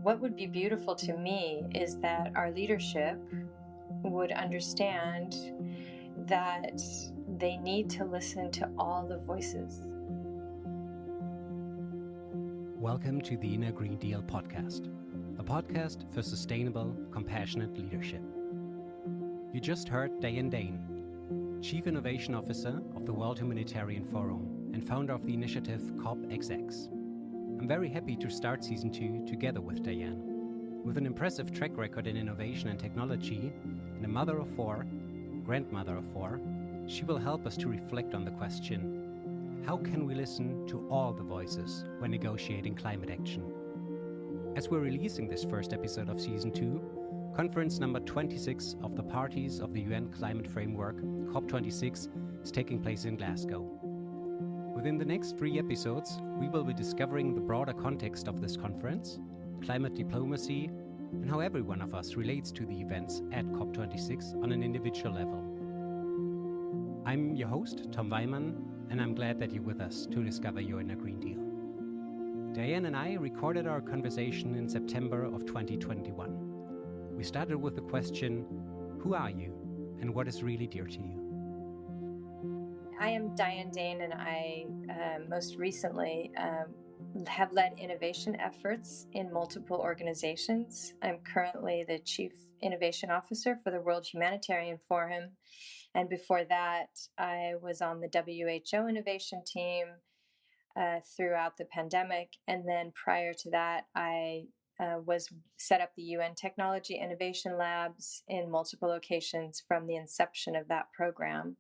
What would be beautiful to me is that our leadership would understand that they need to listen to all the voices. Welcome to the Inner Green Deal podcast, a podcast for sustainable, compassionate leadership. You just heard Dianne Dain, Chief Innovation Officer of the World Humanitarian Forum and founder of the initiative COPxx. I'm very happy to start Season 2 together with Dianne. With an impressive track record in innovation and technology, and a mother of four, grandmother of four, she will help us to reflect on the question, how can we listen to all the voices when negotiating climate action? As we're releasing this first episode of Season 2, conference number 26 of the Parties of the UN Climate Framework, COP26, is taking place in Glasgow. Within the next 3 episodes, we will be discovering the broader context of this conference, climate diplomacy, and how every one of us relates to the events at COP26 on an individual level. I'm your host, Tom Weimann, and I'm glad that you're with us to discover your inner Green Deal. Dianne and I recorded our conversation in September of 2021. We started with the question, who are you, and what is really dear to you? I am Dianne Dain, and I most recently have led innovation efforts in multiple organizations. I'm currently the Chief Innovation Officer for the World Humanitarian Forum. And before that, I was on the WHO innovation team throughout the pandemic. And then prior to that, I was set up the UN Technology Innovation Labs in multiple locations from the inception of that program,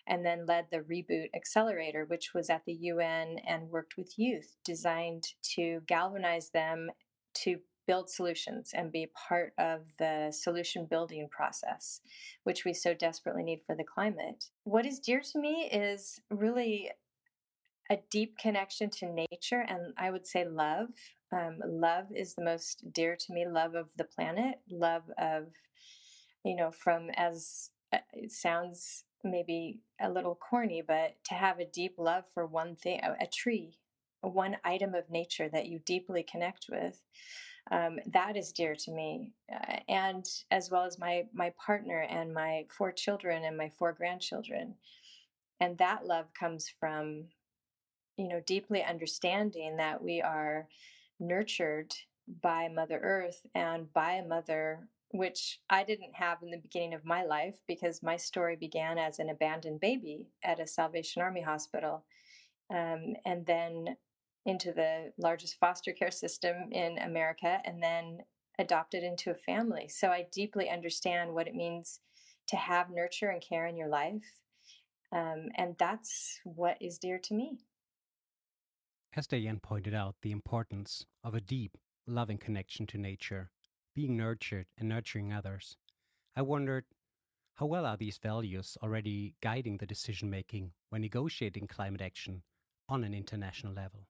and then led the Reboot Accelerator, which was at the UN and worked with youth, designed to galvanize them to build solutions and be part of the solution building process, which we so desperately need for the climate. What is dear to me is really a deep connection to nature, and I would say love. Love is the most dear to me, love of the planet, love of, from as it sounds maybe a little corny, but to have a deep love for one thing, a tree, one item of nature that you deeply connect with, that is dear to me. And as well as my partner and my 4 children and my 4 grandchildren. And that love comes from deeply understanding that we are nurtured by Mother Earth and by a mother, which I didn't have in the beginning of my life because my story began as an abandoned baby at a Salvation Army hospital, and then into the largest foster care system in America, and then adopted into a family. So I deeply understand what it means to have nurture and care in your life. And that's what is dear to me. As Dianne pointed out, the importance of a deep, loving connection to nature, being nurtured and nurturing others, I wondered, how well are these values already guiding the decision-making when negotiating climate action on an international level?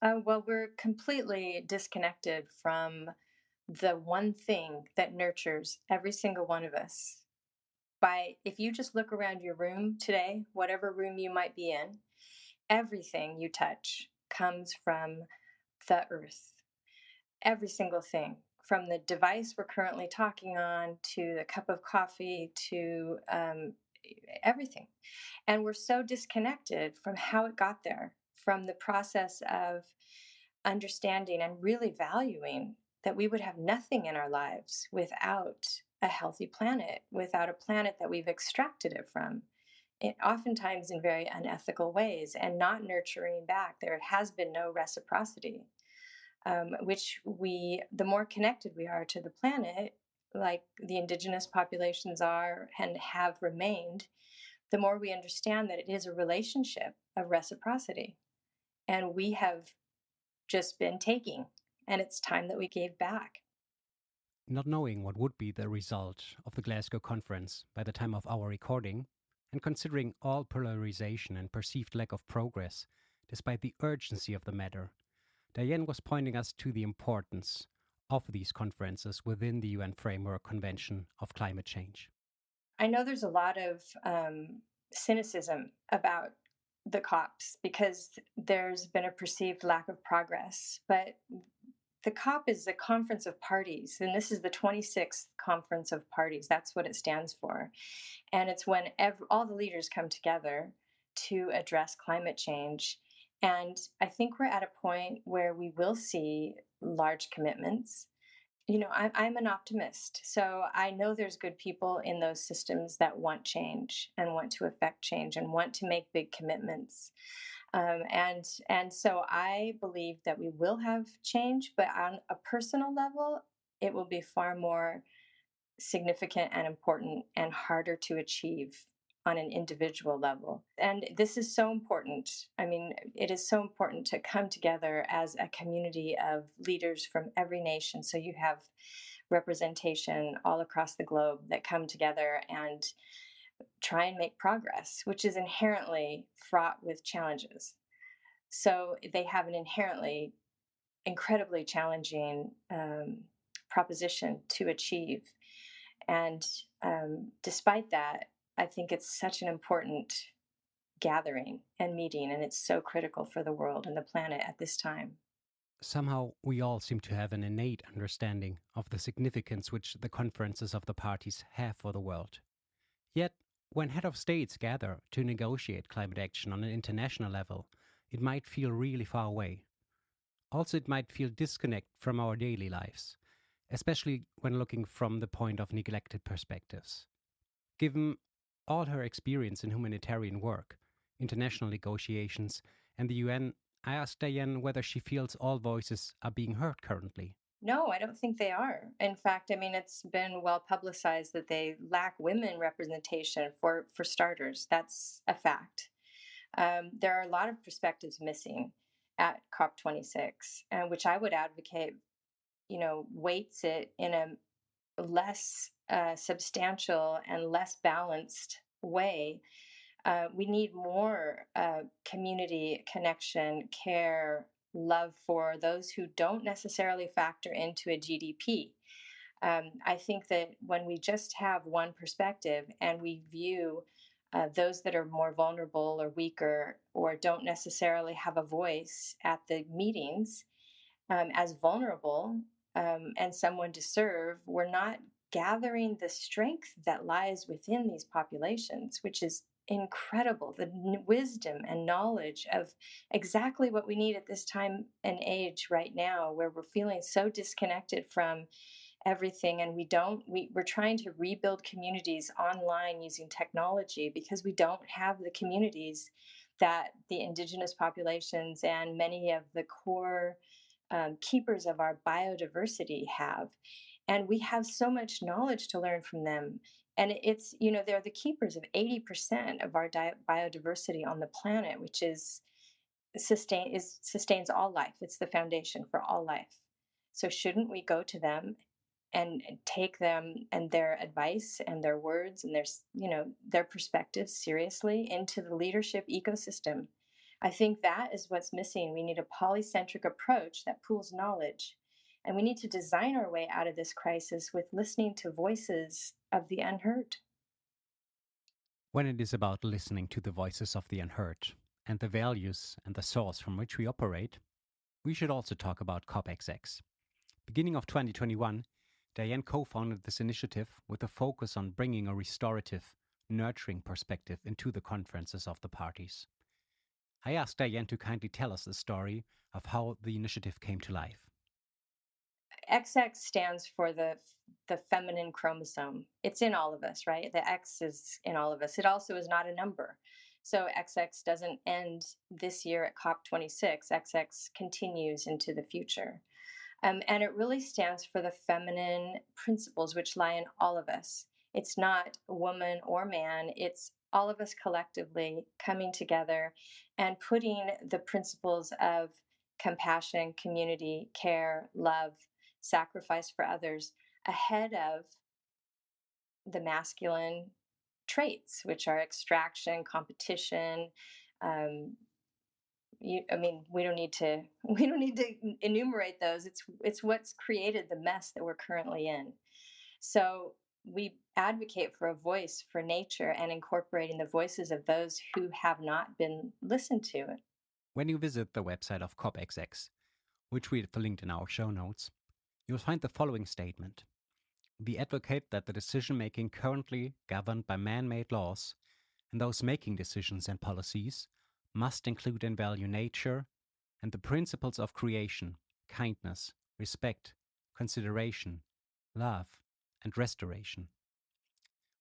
Well, we're completely disconnected from the one thing that nurtures every single one of us. If you just look around your room today, whatever room you might be in, everything you touch comes from the earth. Every single thing, from the device we're currently talking on to the cup of coffee to everything. And we're so disconnected from how it got there, from the process of understanding and really valuing that we would have nothing in our lives without a healthy planet, without a planet that we've extracted it from. It oftentimes in very unethical ways and not nurturing back. There has been no reciprocity, the more connected we are to the planet, like the indigenous populations are and have remained, the more we understand that it is a relationship of reciprocity. And we have just been taking, and it's time that we gave back. Not knowing what would be the result of the Glasgow conference by the time of our recording, and considering all polarization and perceived lack of progress, despite the urgency of the matter, Dianne was pointing us to the importance of these conferences within the UN Framework Convention of Climate Change. I know there's a lot of cynicism about the COPs because there's been a perceived lack of progress, but The COP is the Conference of Parties, and this is the 26th Conference of Parties. That's what it stands for. And it's when all the leaders come together to address climate change. And I think we're at a point where we will see large commitments. I'm an optimist. So I know there's good people in those systems that want change and want to affect change and want to make big commitments. And so I believe that we will have change, but on a personal level, it will be far more significant and important and harder to achieve on an individual level. And this is so important. I mean, it is so important to come together as a community of leaders from every nation. So you have representation all across the globe that come together and try and make progress, which is inherently fraught with challenges. So they have an inherently incredibly challenging proposition to achieve. And despite that, I think it's such an important gathering and meeting, and it's so critical for the world and the planet at this time. Somehow, we all seem to have an innate understanding of the significance which the conferences of the parties have for the world. Yet, when head of states gather to negotiate climate action on an international level, it might feel really far away. Also, it might feel disconnected from our daily lives, especially when looking from the point of neglected perspectives. Given all her experience in humanitarian work, international negotiations, and the UN, I asked Dianne whether she feels all voices are being heard currently. No, I don't think they are. In fact, I mean, it's been well publicized that they lack women representation for starters. That's a fact. There are a lot of perspectives missing at COP26, which I would advocate, weights it in a less substantial and less balanced way. We need more community connection, care, love for those who don't necessarily factor into a GDP. I think that when we just have one perspective and we view those that are more vulnerable or weaker or don't necessarily have a voice at the meetings as vulnerable and someone to serve, we're not gathering the strength that lies within these populations, which is incredible. The wisdom and knowledge of exactly what we need at this time and age right now, where we're feeling so disconnected from everything, and we're trying to rebuild communities online using technology because we don't have the communities that the indigenous populations and many of the core keepers of our biodiversity have. And we have so much knowledge to learn from them. And it's, they're the keepers of 80% of our biodiversity on the planet, which sustains all life. It's the foundation for all life. So shouldn't we go to them and take them and their advice and their words and their perspectives seriously into the leadership ecosystem? I think that is what's missing. We need a polycentric approach that pools knowledge. And we need to design our way out of this crisis with listening to voices of the unheard. When it is about listening to the voices of the unheard and the values and the source from which we operate, we should also talk about COPxx. Beginning of 2021, Dianne co-founded this initiative with a focus on bringing a restorative, nurturing perspective into the conferences of the parties. I asked Dianne to kindly tell us the story of how the initiative came to life. XX stands for the feminine chromosome. It's in all of us, right? The X is in all of us. It also is not a number. So XX doesn't end this year at COP26. XX continues into the future. And it really stands for the feminine principles which lie in all of us. It's not woman or man, it's all of us collectively coming together and putting the principles of compassion, community, care, love, sacrifice for others ahead of the masculine traits, which are extraction, competition. We don't need to enumerate those. It's what's created the mess that we're currently in. So we advocate for a voice for nature and incorporating the voices of those who have not been listened to. When you visit the website of COPxx, which we've linked in our show notes, you'll find the following statement. We advocate that the decision-making currently governed by man-made laws and those making decisions and policies must include and value nature and the principles of creation, kindness, respect, consideration, love, and restoration.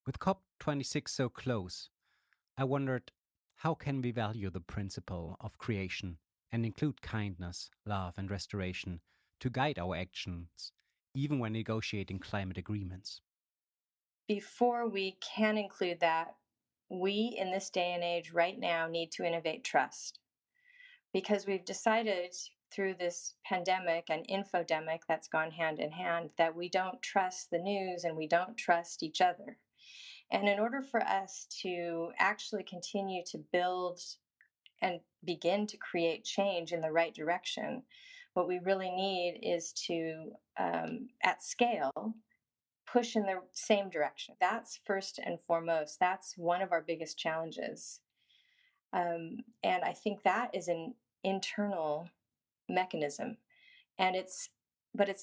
With COP26 so close, I wondered, how can we value the principle of creation and include kindness, love, and restoration to guide our actions, even when negotiating climate agreements? Before we can include that, we in this day and age right now need to innovate trust, because we've decided through this pandemic and infodemic that's gone hand in hand that we don't trust the news and we don't trust each other. And in order for us to actually continue to build and begin to create change in the right direction, what we really need is to, at scale, push in the same direction. That's first and foremost. That's one of our biggest challenges. And I think that is an internal mechanism. And it's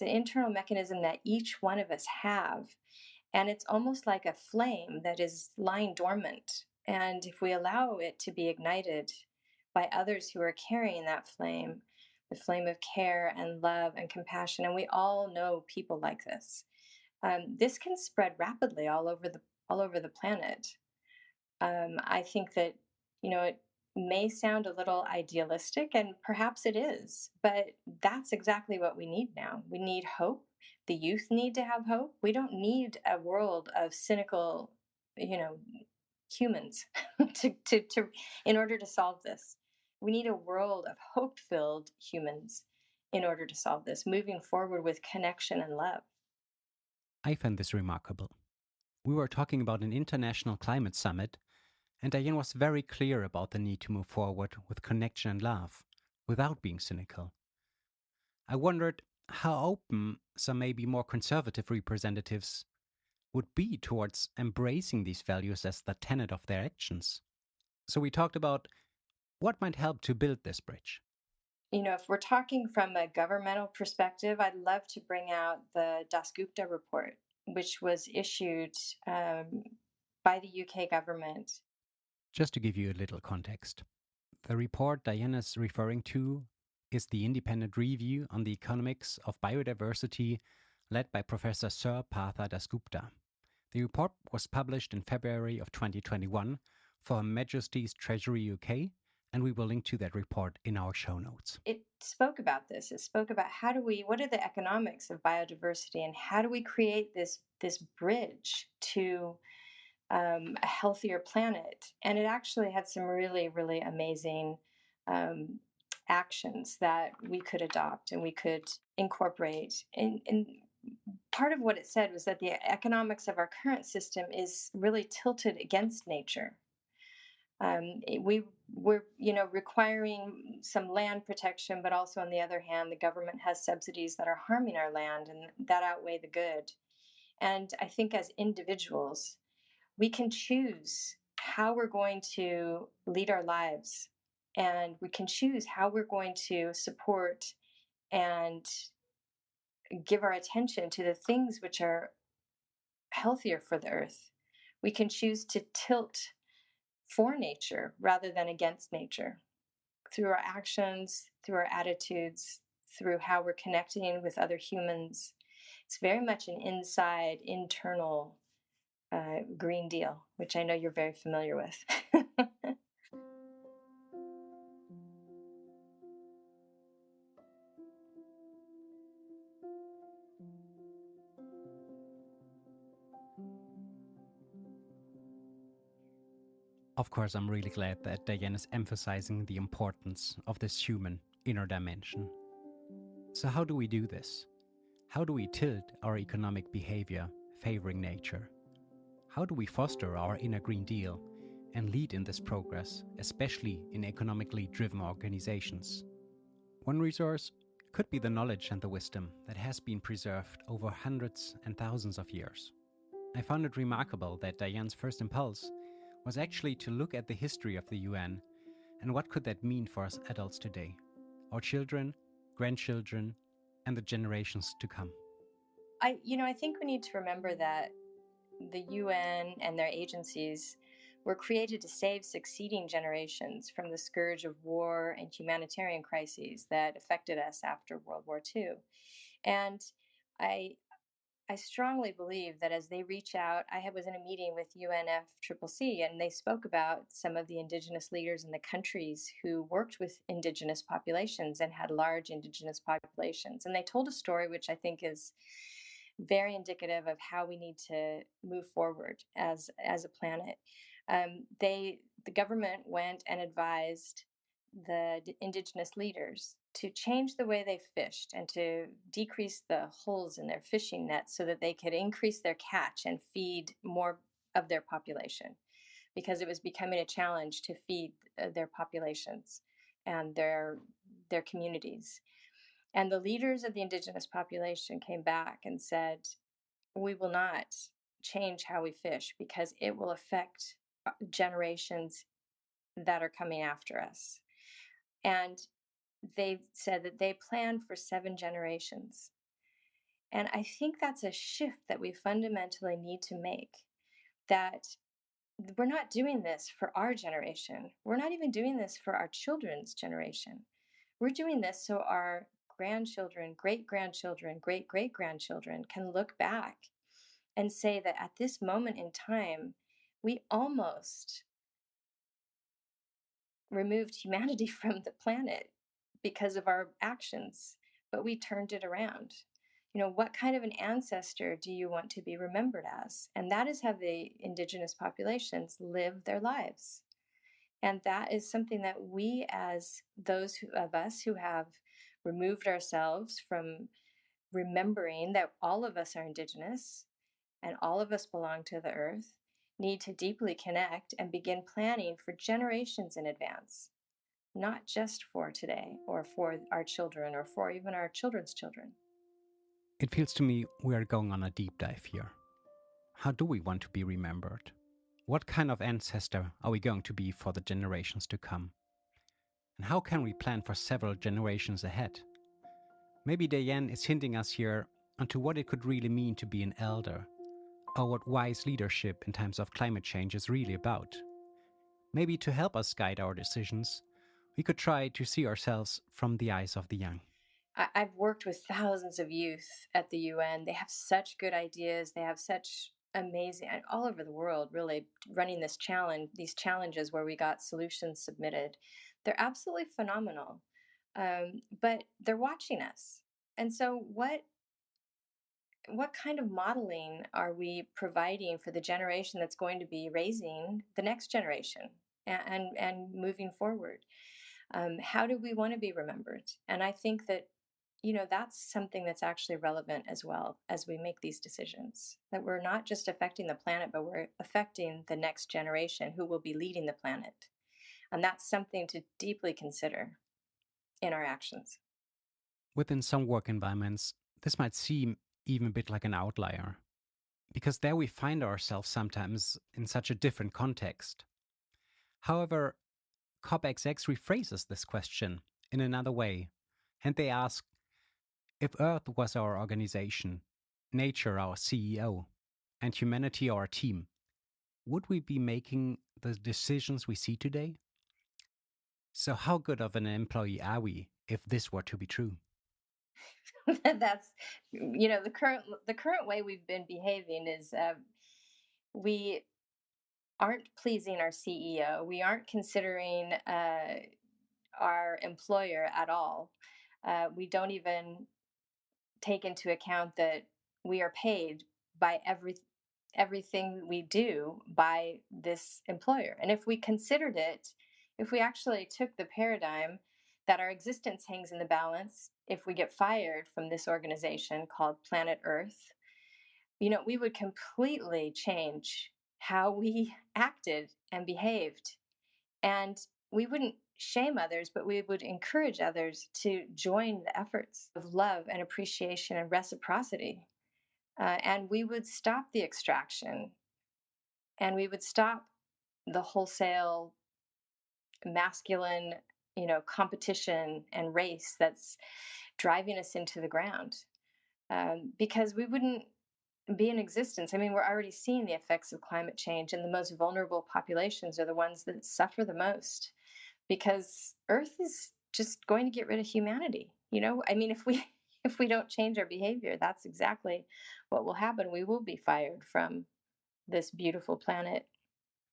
an internal mechanism that each one of us have. And it's almost like a flame that is lying dormant. And if we allow it to be ignited by others who are carrying that flame, the flame of care and love and compassion, and we all know people like this can spread rapidly all over the planet. I think that, it may sound a little idealistic, and perhaps it is, but that's exactly what we need now. We need hope. The youth need to have hope. We don't need a world of cynical, humans to in order to solve this. We need a world of hope-filled humans in order to solve this, moving forward with connection and love. I found this remarkable. We were talking about an international climate summit, and Dianne was very clear about the need to move forward with connection and love, without being cynical. I wondered how open some maybe more conservative representatives would be towards embracing these values as the tenet of their actions. So we talked about what might help to build this bridge. If we're talking from a governmental perspective, I'd love to bring out the Dasgupta report, which was issued by the UK government. Just to give you a little context, the report Dianne is referring to is the independent review on the economics of biodiversity led by Professor Sir Partha Dasgupta. The report was published in February of 2021 for Her Majesty's Treasury UK, and we will link to that report in our show notes. It spoke about this. It spoke about what are the economics of biodiversity, and how do we create this bridge to a healthier planet? And it actually had some really, really amazing actions that we could adopt and we could incorporate. And part of what it said was that the economics of our current system is really tilted against nature. We were, requiring some land protection, but also on the other hand, the government has subsidies that are harming our land, and that outweigh the good. And I think as individuals, we can choose how we're going to lead our lives, and we can choose how we're going to support and give our attention to the things which are healthier for the earth. We can choose to tilt for nature rather than against nature through our actions, through our attitudes, through how we're connecting with other humans. It's very much an internal Green Deal, which I know you're very familiar with. Of course, I'm really glad that Dianne is emphasizing the importance of this human inner dimension. So how do we do this? How do we tilt our economic behavior favoring nature? How do we foster our inner Green Deal and lead in this progress, especially in economically driven organizations? One resource could be the knowledge and the wisdom that has been preserved over hundreds and thousands of years. I found it remarkable that Dianne's first impulse was actually to look at the history of the UN and what could that mean for us adults today, our children, grandchildren, and the generations to come? I think we need to remember that the UN and their agencies were created to save succeeding generations from the scourge of war and humanitarian crises that affected us after World War II. And I I strongly believe that as they reach out, was in a meeting with UNFCCC, and they spoke about some of the indigenous leaders in the countries who worked with indigenous populations and had large indigenous populations. And they told a story which I think is very indicative of how we need to move forward as a planet. The government went and advised the indigenous leaders to change the way they fished and to decrease the holes in their fishing nets so that they could increase their catch and feed more of their population, because it was becoming a challenge to feed their populations and their communities. And the leaders of the indigenous population came back and said, we will not change how we fish because it will affect generations that are coming after us. And they said that they planned for 7 generations. And I think that's a shift that we fundamentally need to make, that we're not doing this for our generation. We're not even doing this for our children's generation. We're doing this so our grandchildren, great grandchildren, great great grandchildren can look back and say that at this moment in time, we almost removed humanity from the planet because of our actions, but we turned it around. What kind of an ancestor do you want to be remembered as? And that is how the indigenous populations live their lives. And that is something that we, as of us who have removed ourselves from remembering that all of us are indigenous and all of us belong to the earth, need to deeply connect and begin planning for generations in advance, not just for today or for our children or for even our children's children. It feels to me we are going on a deep dive here. How do we want to be remembered? What kind of ancestor are we going to be for the generations to come? And how can we plan for several generations ahead? Maybe Dianne is hinting us here onto what it could really mean to be an elder, or what wise leadership in times of climate change is really about. Maybe to help us guide our decisions, we could try to see ourselves from the eyes of the young. I've worked with thousands of youth at the UN. They have such good ideas. They have such amazing, all over the world, really running these challenges where we got solutions submitted. They're absolutely phenomenal. But they're watching us. And so what kind of modeling are we providing for the generation that's going to be raising the next generation and moving forward? How do we want to be remembered? And I think that that's something that's actually relevant as well as we make these decisions, that we're not just affecting the planet, but we're affecting the next generation who will be leading the planet. And that's something to deeply consider in our actions. Within some work environments, this might seem even a bit like an outlier, because there we find ourselves sometimes in such a different context. However, COPxx rephrases this question in another way, and they ask, if Earth was our organization, nature our CEO, and humanity our team, would we be making the decisions we see today? So how good of an employee are we if this were to be true? That's the current way we've been behaving is we aren't pleasing our CEO. We aren't considering our employer at all. We don't even take into account that we are paid by everything we do by this employer. And if we considered it, if we actually took the paradigm that our existence hangs in the balance, if we get fired from this organization called Planet Earth, we would completely change how we acted and behaved. And we wouldn't shame others, but we would encourage others to join the efforts of love and appreciation and reciprocity. And we would stop the extraction, and we would stop the wholesale masculine competition and race that's driving us into the ground, because we wouldn't be in existence. I mean, we're already seeing the effects of climate change, and the most vulnerable populations are the ones that suffer the most, because Earth is just going to get rid of humanity. I mean, if we don't change our behavior, that's exactly what will happen. We will be fired from this beautiful planet.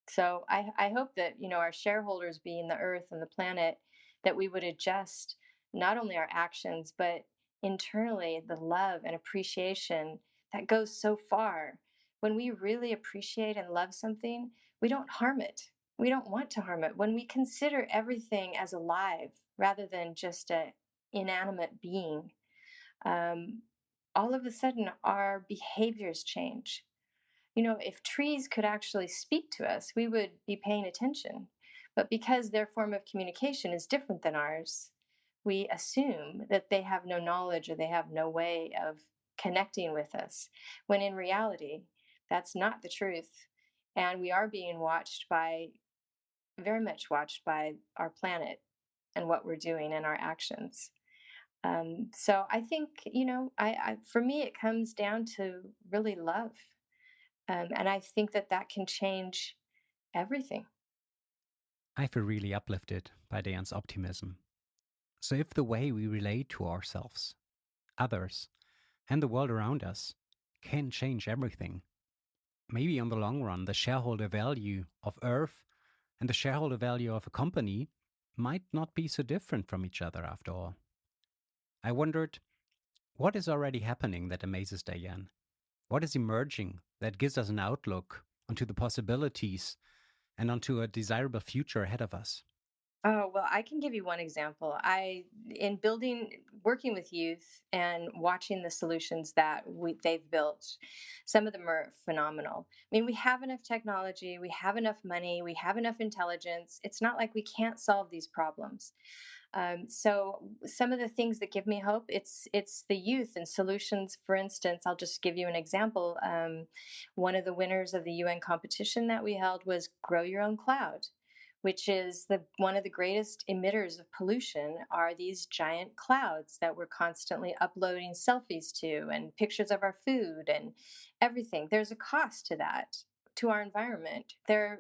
So I hope that, our shareholders being the earth and the planet, that we would adjust not only our actions, but internally the love and appreciation that goes so far. When we really appreciate and love something, we don't harm it. We don't want to harm it. When we consider everything as alive rather than just a inanimate being, all of a sudden our behaviors change. If trees could actually speak to us, we would be paying attention. But because their form of communication is different than ours, we assume that they have no knowledge or they have no way of connecting with us, when in reality, that's not the truth. And we are being very much watched by our planet and what we're doing and our actions. So I think, for me, it comes down to really love. And I think that that can change everything. I feel really uplifted by Dianne's optimism. So if the way we relate to ourselves, others, and the world around us can change everything, maybe in the long run, the shareholder value of Earth and the shareholder value of a company might not be so different from each other after all. I wondered, what is already happening that amazes Dianne? What is emerging that gives us an outlook onto the possibilities and onto a desirable future ahead of us? Oh, well, I can give you one example. In working with youth and watching the solutions that they've built, some of them are phenomenal. I mean, we have enough technology, we have enough money, we have enough intelligence. It's not like we can't solve these problems. So some of the things that give me hope, it's the youth and solutions. For instance, I'll just give you an example. One of the winners of the UN competition that we held was Grow Your Own Cloud, which is one of the greatest emitters of pollution. Are these giant clouds that we're constantly uploading selfies to, and pictures of our food and everything. There's a cost to that, to our environment. They're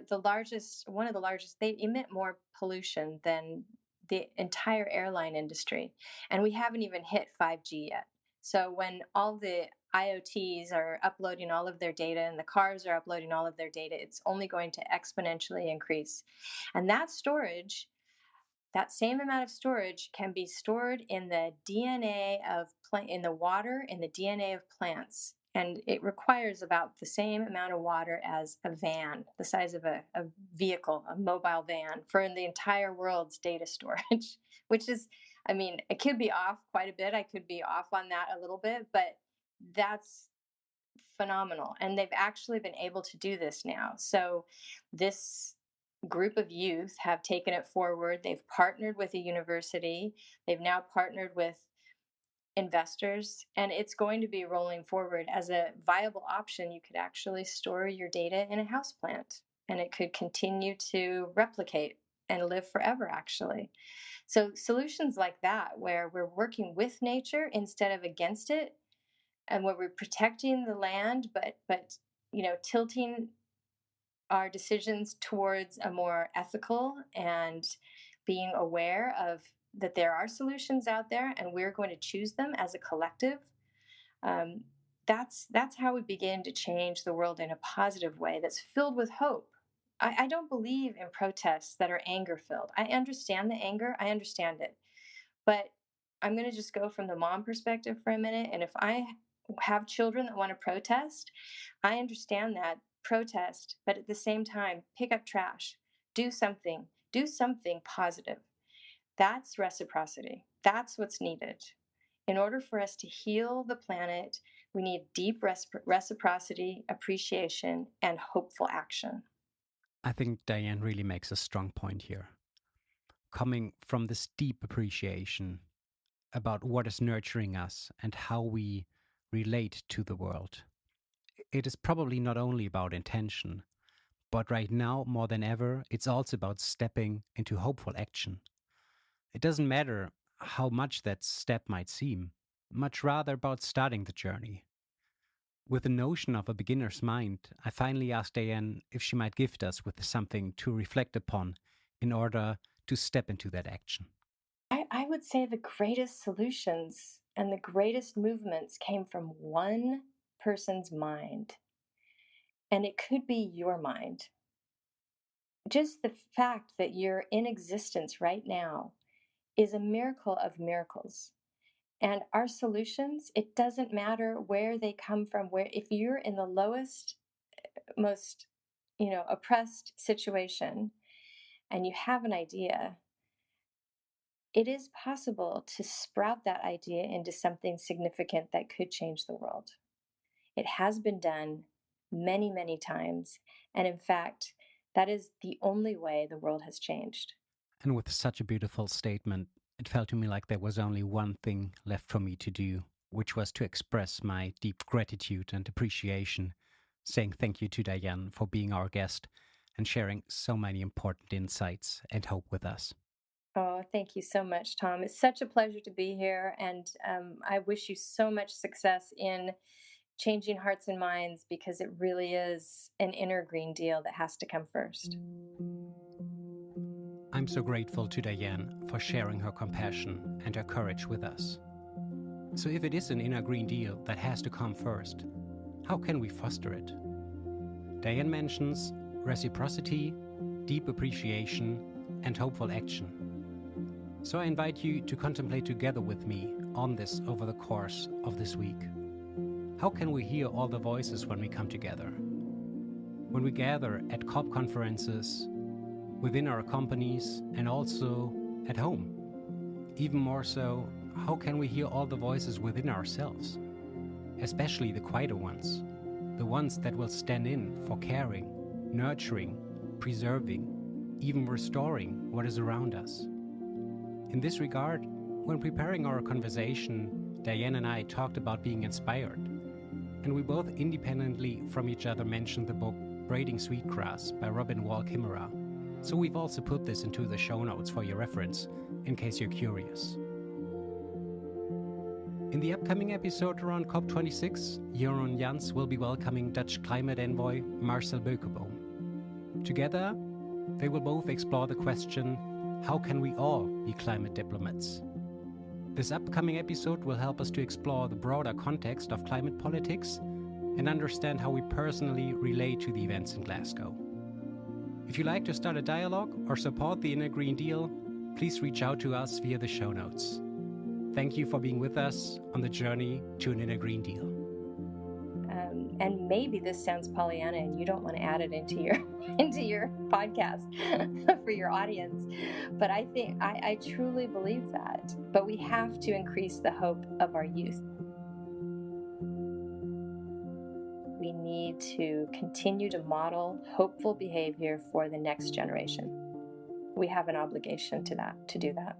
one of the largest. They emit more pollution than the entire airline industry. And we haven't even hit 5G yet. So when all the IoTs are uploading all of their data and the cars are uploading all of their data, it's only going to exponentially increase. And that storage, that same amount of storage, can be stored in the DNA in the water, in the DNA of plants. And it requires about the same amount of water as a van, the size of a vehicle, a mobile van, for the entire world's data storage, which is, I mean, it could be off quite a bit. I could be off on that a little bit, but that's phenomenal. And they've actually been able to do this now. So this group of youth have taken it forward. They've partnered with a university. They've now partnered with investors, and it's going to be rolling forward as a viable option. You could actually store your data in a houseplant, and it could continue to replicate and live forever, actually. So solutions like that, where we're working with nature instead of against it, and where we're protecting the land, but tilting our decisions towards a more ethical, and being aware of that there are solutions out there and we're going to choose them as a collective. um, that's how we begin to change the world in a positive way that's filled with hope. I don't believe in protests that are anger filled. I understand the anger, I understand it, but I'm going to just go from the mom perspective for a minute. And if I have children that want to protest, I understand that. Protest, but at the same time, pick up trash, do something positive. That's reciprocity. That's what's needed. In order for us to heal the planet, we need deep reciprocity, appreciation, and hopeful action. I think Dianne really makes a strong point here. Coming from this deep appreciation about what is nurturing us and how we relate to the world. It is probably not only about intention, but right now, more than ever, it's also about stepping into hopeful action. It doesn't matter how much that step might seem, much rather about starting the journey. With the notion of a beginner's mind, I finally asked Dianne if she might gift us with something to reflect upon in order to step into that action. I would say the greatest solutions and the greatest movements came from one person's mind. And it could be your mind. Just the fact that you're in existence right now is a miracle of miracles. And our solutions, it doesn't matter where they come from, where if you're in the lowest, most, oppressed situation and you have an idea, it is possible to sprout that idea into something significant that could change the world. It has been done many, many times. And in fact, that is the only way the world has changed. And with such a beautiful statement, it felt to me like there was only one thing left for me to do, which was to express my deep gratitude and appreciation, saying thank you to Dianne for being our guest and sharing so many important insights and hope with us. Oh, thank you so much, Tom. It's such a pleasure to be here. And I wish you so much success in changing hearts and minds, because it really is an inner Green Deal that has to come first. I'm so grateful to Dianne for sharing her compassion and her courage with us. So if it is an inner Green Deal that has to come first, how can we foster it? Dianne mentions reciprocity, deep appreciation, and hopeful action. So I invite you to contemplate together with me on this over the course of this week. How can we hear all the voices when we come together? When we gather at COP conferences, within our companies, and also at home? Even more so, how can we hear all the voices within ourselves? Especially the quieter ones, the ones that will stand in for caring, nurturing, preserving, even restoring what is around us. In this regard, when preparing our conversation, Dianne and I talked about being inspired, and we both independently from each other mentioned the book Braiding Sweetgrass by Robin Wall Kimmerer. So we've also put this into the show notes for your reference, in case you're curious. In the upcoming episode around COP26, Jeroen Jans will be welcoming Dutch climate envoy Marcel Beukeboom. Together, they will both explore the question, how can we all be climate diplomats? This upcoming episode will help us to explore the broader context of climate politics and understand how we personally relate to the events in Glasgow. If you'd like to start a dialogue or support the Inner Green Deal, please reach out to us via the show notes. Thank you for being with us on the journey to an Inner Green Deal. And maybe this sounds Pollyanna and you don't want to add it into your podcast for your audience. But I think I truly believe that. But we have to increase the hope of our youth. We need to continue to model hopeful behavior for the next generation. We have an obligation to do that.